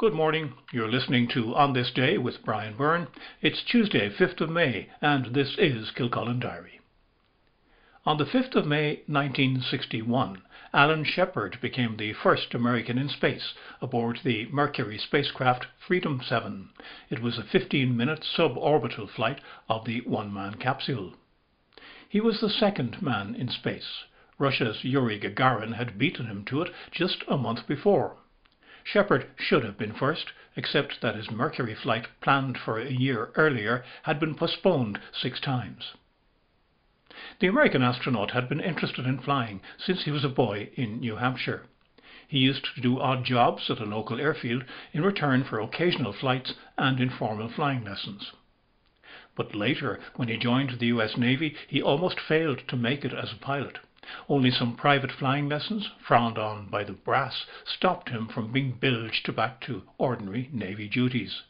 Good morning. You're listening to On This Day with Brian Byrne. It's Tuesday, 5th of May, and this is Kilcullen Diary. On the 5th of May 1961, Alan Shepard became the first American in space aboard the Mercury spacecraft Freedom 7. It was a 15-minute suborbital flight of the one-man capsule. He was the second man in space. Russia's Yuri Gagarin had beaten him to it just a month before. Shepard should have been first, except that his Mercury flight, planned for a year earlier, had been postponed 6 times. The American astronaut had been interested in flying since he was a boy in New Hampshire. He used to do odd jobs at a local airfield in return for occasional flights and informal flying lessons. But later, when he joined the US Navy, he almost failed to make it as a pilot. Only some private flying lessons, frowned on by the brass, stopped him from being bilged back to ordinary Navy duties.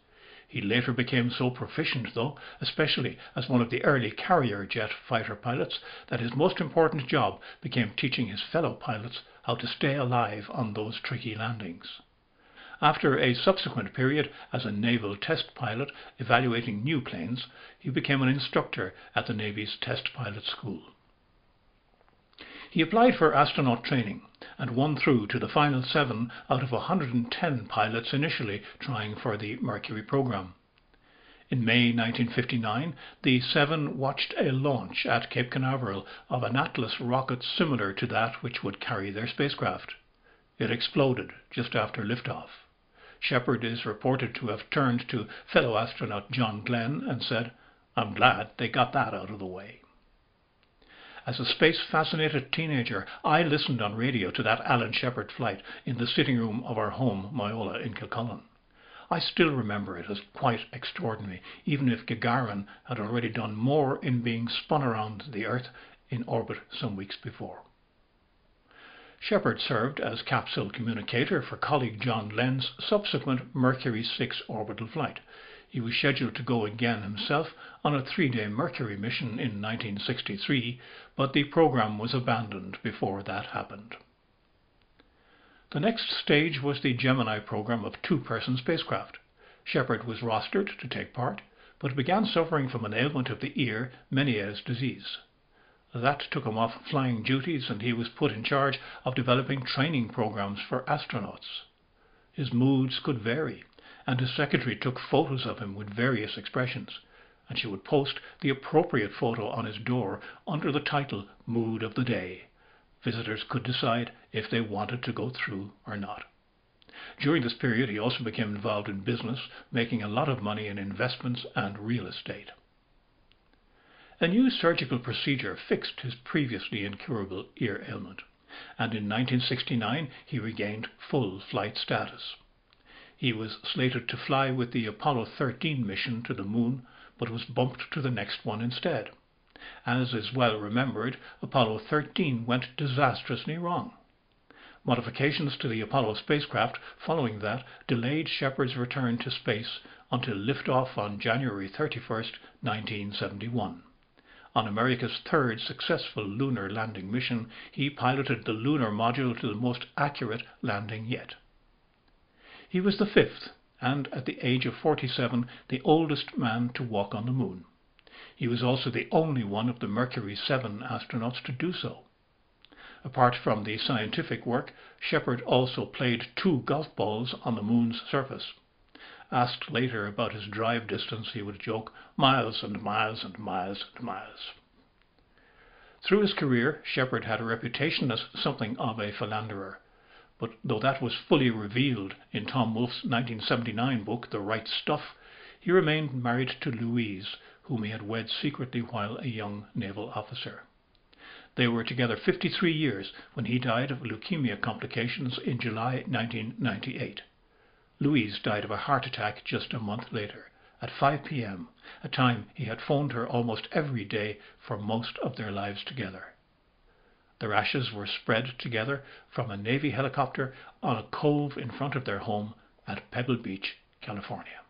He later became so proficient, though, especially as one of the early carrier jet fighter pilots, that his most important job became teaching his fellow pilots how to stay alive on those tricky landings. After a subsequent period as a naval test pilot evaluating new planes, he became an instructor at the Navy's Test Pilot School. He applied for astronaut training and won through to the final 7 out of 110 pilots initially trying for the Mercury program. In May 1959, the 7 watched a launch at Cape Canaveral of an Atlas rocket similar to that which would carry their spacecraft. It exploded just after liftoff. Shepard is reported to have turned to fellow astronaut John Glenn and said, "I'm glad they got that out of the way." As a space-fascinated teenager, I listened on radio to that Alan Shepard flight in the sitting room of our home, Moyola, in Kilcullen. I still remember it as quite extraordinary, even if Gagarin had already done more in being spun around the Earth in orbit some weeks before. Shepard served as capsule communicator for colleague John Glenn's subsequent Mercury 6 orbital flight. He was scheduled to go again himself on a 3-day Mercury mission in 1963, but the program was abandoned before that happened. The next stage was the Gemini program of 2-person spacecraft. Shepard was rostered to take part, but began suffering from an ailment of the ear, Meniere's disease. That took him off flying duties, and he was put in charge of developing training programs for astronauts. His moods could vary, and his secretary took photos of him with various expressions, and she would post the appropriate photo on his door under the title Mood of the Day. Visitors could decide if they wanted to go through or not. During this period, he also became involved in business, making a lot of money in investments and real estate. A new surgical procedure fixed his previously incurable ear ailment, and in 1969 he regained full flight status. He was slated to fly with the Apollo 13 mission to the Moon, but was bumped to the next one instead. As is well remembered, Apollo 13 went disastrously wrong. Modifications to the Apollo spacecraft following that delayed Shepard's return to space until liftoff on January 31, 1971. On America's 3rd successful lunar landing mission, he piloted the lunar module to the most accurate landing yet. He was the 5th, and at the age of 47, the oldest man to walk on the Moon. He was also the only one of the Mercury 7 astronauts to do so. Apart from the scientific work, Shepard also played 2 golf balls on the Moon's surface. Asked later about his drive distance, he would joke, miles and miles and miles and miles. Through his career, Shepard had a reputation as something of a philanderer. But though that was fully revealed in Tom Wolfe's 1979 book, The Right Stuff, he remained married to Louise, whom he had wed secretly while a young naval officer. They were together 53 years when he died of leukemia complications in July 1998. Louise died of a heart attack just a month later, at 5 p.m., a time he had phoned her almost every day for most of their lives together. Their ashes were spread together from a Navy helicopter on a cove in front of their home at Pebble Beach, California.